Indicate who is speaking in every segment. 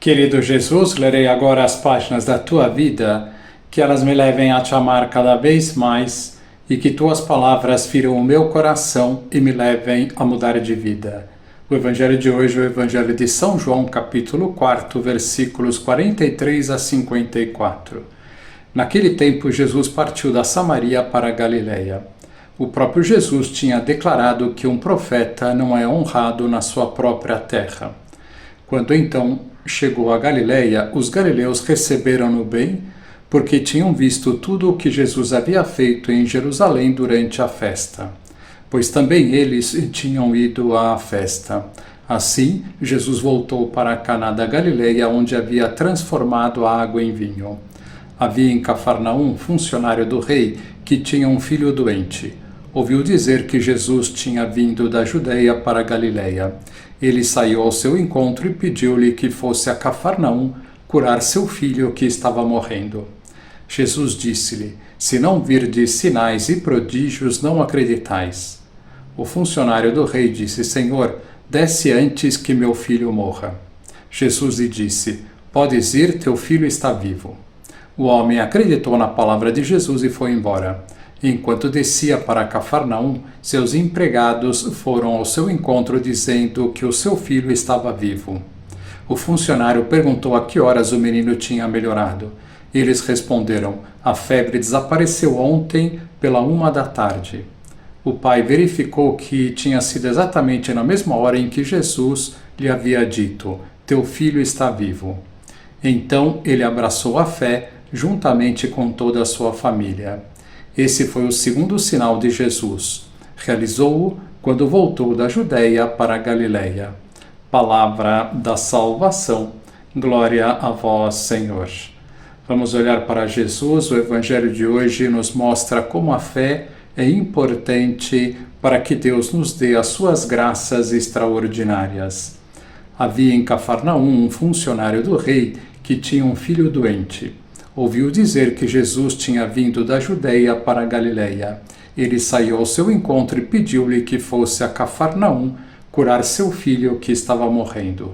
Speaker 1: Querido Jesus, lerei agora as páginas da tua vida, que elas me levem a te amar cada vez mais e que tuas palavras firam o meu coração e me levem a mudar de vida. O Evangelho de hoje é o Evangelho de São João, capítulo 4, versículos 43 a 54. Naquele tempo, Jesus partiu da Samaria para a Galileia. O próprio Jesus tinha declarado que um profeta não é honrado na sua própria terra. Quando então chegou a Galileia, os galileus receberam-no bem, porque tinham visto tudo o que Jesus havia feito em Jerusalém durante a festa, pois também eles tinham ido à festa. Assim, Jesus voltou para Caná da Galileia, onde havia transformado a água em vinho. Havia em Cafarnaum um funcionário do rei que tinha um filho doente. Ouviu dizer que Jesus tinha vindo da Judeia para a Galileia. Ele saiu ao seu encontro e pediu-lhe que fosse a Cafarnaum curar seu filho que estava morrendo. Jesus disse-lhe: "Se não virdes sinais e prodígios, não acreditais." O funcionário do rei disse: "Senhor, desce antes que meu filho morra." Jesus lhe disse: "Podes ir, teu filho está vivo." O homem acreditou na palavra de Jesus e foi embora. Enquanto descia para Cafarnaum, seus empregados foram ao seu encontro dizendo que o seu filho estava vivo. O funcionário perguntou a que horas o menino tinha melhorado. Eles responderam: "A febre desapareceu ontem pela 1 da tarde." O pai verificou que tinha sido exatamente na mesma hora em que Jesus lhe havia dito: "Teu filho está vivo." Então ele abraçou a fé juntamente com toda a sua família. Esse foi o segundo sinal de Jesus. Realizou-o quando voltou da Judeia para a Galileia. Palavra da salvação. Glória a vós, Senhor. Vamos olhar para Jesus. O Evangelho de hoje nos mostra como a fé é importante para que Deus nos dê as suas graças extraordinárias. Havia em Cafarnaum um funcionário do rei que tinha um filho doente. Ouviu dizer que Jesus tinha vindo da Judeia para a Galileia. Ele saiu ao seu encontro e pediu-lhe que fosse a Cafarnaum curar seu filho que estava morrendo.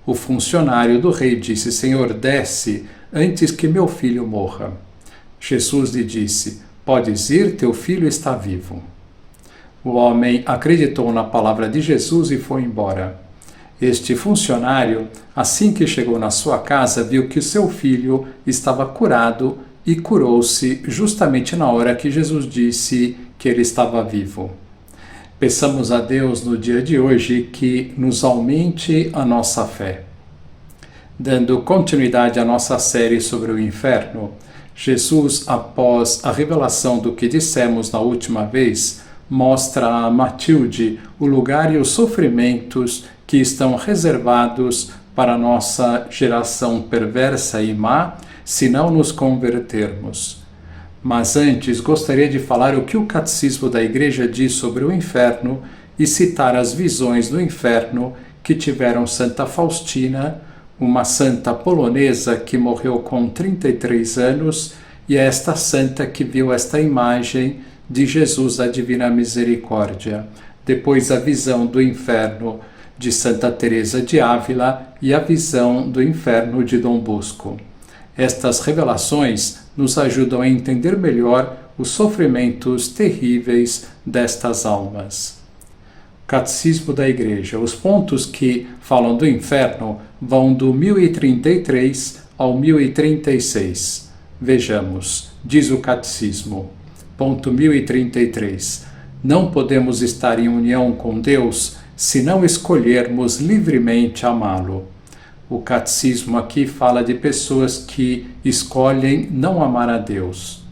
Speaker 1: O funcionário do rei disse: "Senhor, desce antes que meu filho morra." Jesus lhe disse: "Podes ir, teu filho está vivo." O homem acreditou na palavra de Jesus e foi embora. Este funcionário, assim que chegou na sua casa, viu que seu filho estava curado e curou-se justamente na hora que Jesus disse que ele estava vivo. Peçamos a Deus no dia de hoje que nos aumente a nossa fé. Dando continuidade à nossa série sobre o inferno, Jesus, após a revelação do que dissemos na última vez, mostra a Matilde o lugar e os sofrimentos que estão reservados para a nossa geração perversa e má, se não nos convertermos. Mas antes, gostaria de falar o que o Catecismo da Igreja diz sobre o inferno e citar as visões do inferno que tiveram Santa Faustina, uma santa polonesa que morreu com 33 anos, e é esta santa que viu esta imagem de Jesus da Divina Misericórdia. Depois a visão do inferno de Santa Teresa de Ávila e a visão do inferno de Dom Bosco. Estas revelações nos ajudam a entender melhor os sofrimentos terríveis destas almas. Catecismo da Igreja. Os pontos que falam do inferno vão do 1033 ao 1036. Vejamos, diz o Catecismo. Ponto 1033. Não podemos estar em união com Deus se não escolhermos livremente amá-lo. O Catecismo aqui fala de pessoas que escolhem não amar a Deus.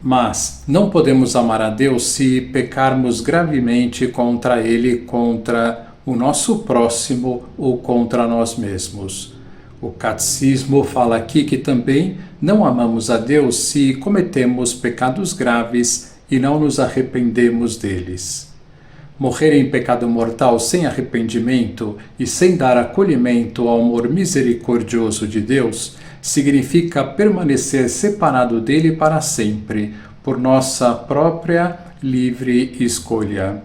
Speaker 1: Mas não podemos amar a Deus se pecarmos gravemente contra Ele, contra o nosso próximo ou contra nós mesmos. O Catecismo fala aqui que também não amamos a Deus se cometemos pecados graves e não nos arrependemos deles. Morrer em pecado mortal sem arrependimento e sem dar acolhimento ao amor misericordioso de Deus significa permanecer separado dele para sempre, por nossa própria livre escolha.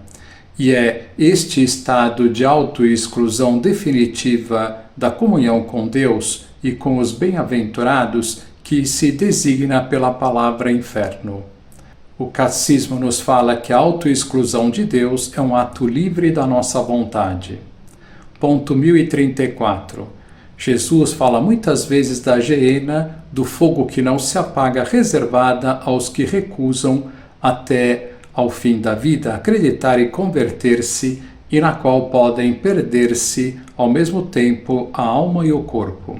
Speaker 1: E é este estado de autoexclusão definitiva da comunhão com Deus e com os bem-aventurados que se designa pela palavra inferno. O catecismo nos fala que a autoexclusão de Deus é um ato livre da nossa vontade. Ponto 1034. Jesus fala muitas vezes da geena, do fogo que não se apaga, reservada aos que recusam até ao fim da vida acreditar e converter-se, e na qual podem perder-se ao mesmo tempo a alma e o corpo.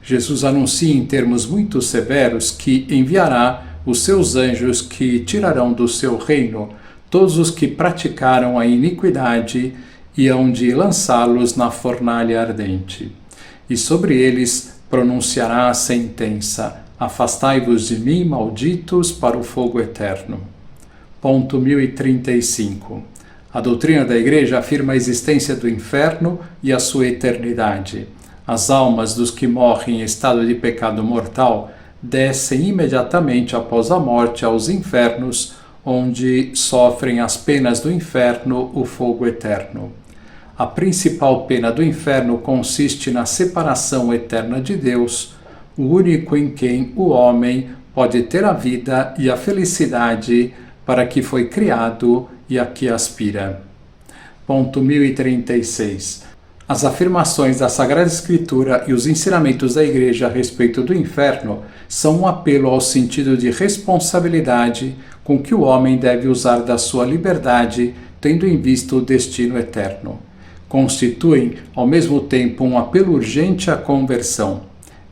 Speaker 1: Jesus anuncia em termos muito severos que enviará os seus anjos que tirarão do seu reino todos os que praticaram a iniquidade e hão de lançá-los na fornalha ardente. E sobre eles pronunciará a sentença: afastai-vos de mim, malditos, para o fogo eterno. Ponto 1035. A doutrina da Igreja afirma a existência do inferno e a sua eternidade. As almas dos que morrem em estado de pecado mortal descem imediatamente após a morte aos infernos, onde sofrem as penas do inferno, o fogo eterno. A principal pena do inferno consiste na separação eterna de Deus, o único em quem o homem pode ter a vida e a felicidade para que foi criado e a que aspira. Ponto 1036. As afirmações da Sagrada Escritura e os ensinamentos da Igreja a respeito do inferno são um apelo ao sentido de responsabilidade com que o homem deve usar da sua liberdade, tendo em vista o destino eterno. Constituem, ao mesmo tempo, um apelo urgente à conversão.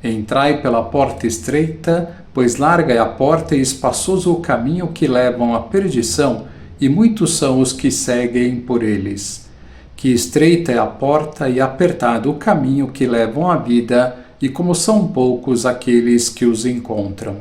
Speaker 1: Entrai pela porta estreita, pois larga é a porta e espaçoso o caminho que levam à perdição, e muitos são os que seguem por eles. Que estreita é a porta e apertado o caminho que levam à vida, e como são poucos aqueles que os encontram.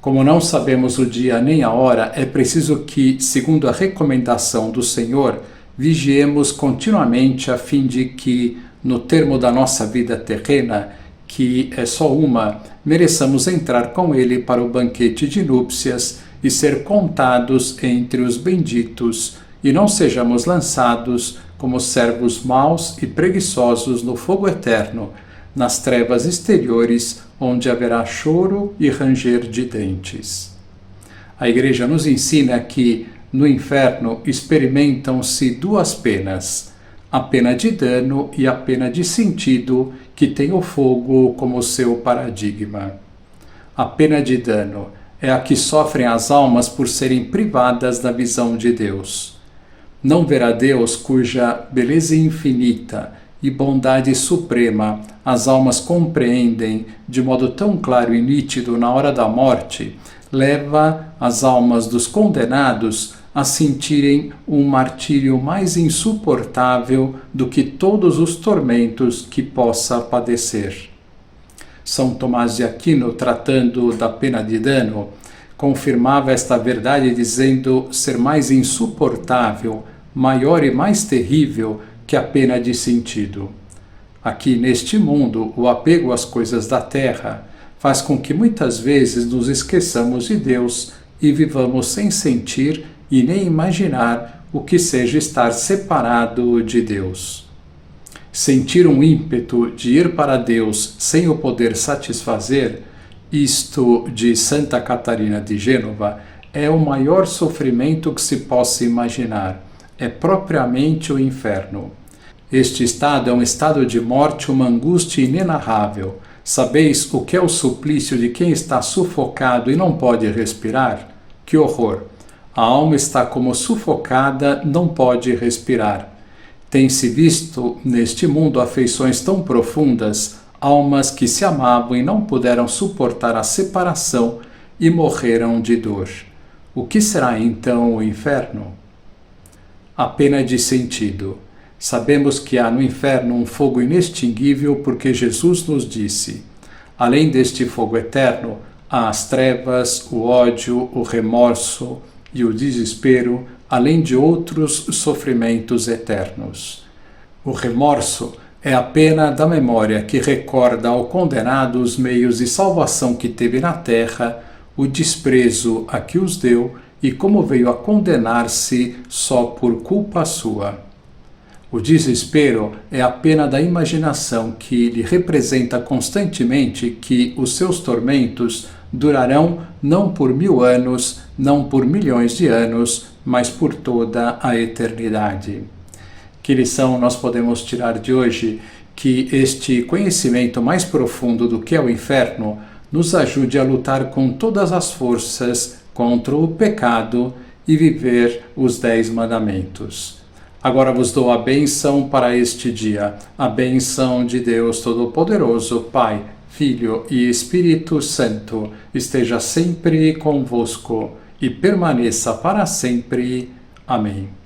Speaker 1: Como não sabemos o dia nem a hora, é preciso que, segundo a recomendação do Senhor, vigiemos continuamente a fim de que, no termo da nossa vida terrena, que é só uma, mereçamos entrar com Ele para o banquete de núpcias e ser contados entre os benditos, e não sejamos lançados como servos maus e preguiçosos no fogo eterno, nas trevas exteriores, onde haverá choro e ranger de dentes. A Igreja nos ensina que, no inferno, experimentam-se duas penas, a pena de dano e a pena de sentido, que tem o fogo como seu paradigma. A pena de dano é a que sofrem as almas por serem privadas da visão de Deus. Não verá Deus, cuja beleza infinita e bondade suprema as almas compreendem de modo tão claro e nítido na hora da morte, leva as almas dos condenados a sentirem um martírio mais insuportável do que todos os tormentos que possa padecer. São Tomás de Aquino, tratando da pena de dano, confirmava esta verdade dizendo ser mais insuportável, maior e mais terrível que a pena de sentido. Aqui neste mundo, o apego às coisas da terra faz com que muitas vezes nos esqueçamos de Deus e vivamos sem sentir e nem imaginar o que seja estar separado de Deus. Sentir um ímpeto de ir para Deus sem o poder satisfazer, isto de Santa Catarina de Gênova, é o maior sofrimento que se possa imaginar. É propriamente o inferno. Este estado é um estado de morte, uma angústia inenarrável. Sabeis o que é o suplício de quem está sufocado e não pode respirar? Que horror! A alma está como sufocada, não pode respirar. Tem-se visto neste mundo afeições tão profundas, almas que se amavam e não puderam suportar a separação e morreram de dor. O que será então o inferno? A pena de sentido. Sabemos que há no inferno um fogo inextinguível porque Jesus nos disse: além deste fogo eterno, há as trevas, o ódio, o remorso e o desespero, além de outros sofrimentos eternos. O remorso é a pena da memória que recorda ao condenado os meios de salvação que teve na terra, o desprezo a que os deu e como veio a condenar-se só por culpa sua. O desespero é a pena da imaginação que lhe representa constantemente que os seus tormentos durarão não por 1000 anos, não por milhões de anos, mas por toda a eternidade. Que lição nós podemos tirar de hoje? Que este conhecimento mais profundo do que é o inferno nos ajude a lutar com todas as forças contra o pecado e viver os 10 mandamentos. Agora vos dou a bênção para este dia, a bênção de Deus Todo-Poderoso, Pai, Filho e Espírito Santo, esteja sempre convosco e permaneça para sempre. Amém.